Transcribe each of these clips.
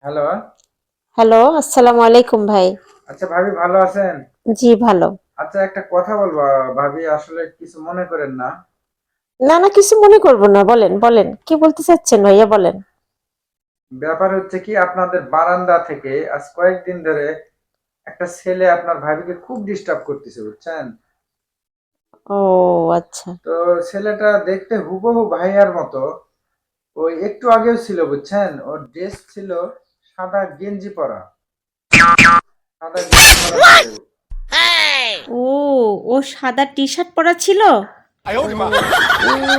Hello. Hello, আসসালামু আলাইকুম ভাই। আচ্ছা ভাবি ভালো আছেন? জি ভালো। আচ্ছা একটা কথা বলবো ভাবি আসলে কিছু মনে করেন না। না, না কিছু মনে করব না। বলেন, বলেন। কি বলতে চাচ্ছেন ভাইয়া বলেন? ব্যাপার হচ্ছে কি আপনাদের বারান্দা থেকে আজ কয়েকদিন ধরে একটা ছেলে আপনার ভাবিকে খুব ডিস্টার্ব করতেছে বুঝছেন? ও আচ্ছা। তো ছেলেটা দেখতে হুবহু ভাইয়ার মতো। ওই একটু আগেও ছিল বুঝছেন? ওর ড্রেস ছিল সাদা গেঞ্জি পরা। সাদা গেঞ্জি পরা ছিল। ও, ও সাদা টি-শার্ট পরা ছিল?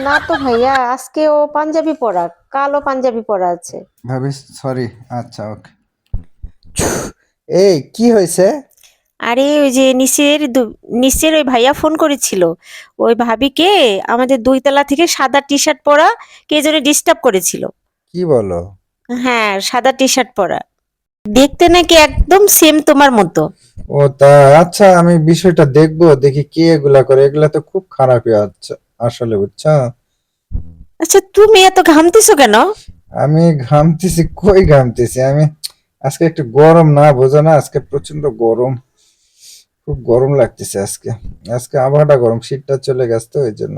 না তো ভাইয়া, আজকে ও পাঞ্জাবি পরা, কালো পাঞ্জাবি পরা আছে। ভাবি সরি। আচ্ছা ওকে। এই কি হয়েছে? আরে ওই যে নিচের ওই ভাইয়া ফোন করেছিল। ওই ভাবিকে আমাদের ২ তলা থেকে সাদা টি-শার্ট পরা কে যেন ডিস্টার্ব করেছিল। কি বলো? হ্যাঁ, সাদা টি-শার্ট পরা। দেখতে নাকি একদম সেম তোমার মতো। ও তা আচ্ছা আমি বিষয়টা দেখবো দেখি কে এগুলা করে এগুলা তো খুব খারাপই আচ্ছা আসলে বুঝছো। আচ্ছা তুমি এত ঘামতেছো কেন? আমি ঘামতেছি কই ঘামতেছি আমি আজকে একটু গরম না বোঝো না আজকে প্রচন্ড গরম। খুব গরম লাগতেছে আজকে। আজকে আবহাওয়াটা গরম শীতটা চলে গেছে তো এই জন্য।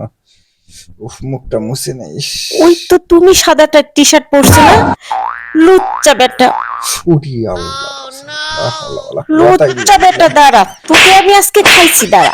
উফ মুখটা মুছে নেই ইস। ওই তো তুমি সাদাটা টি-শার্ট পরছো না? লুচ্চা বেটা, উঠি আল্লাহ আল্লাহ আল্লাহ, আল্লাহ, আল্লাহ, লুচ্চা বেটা, দাঁড়া তোকে আমি আজকে খাইছি, দাঁড়া।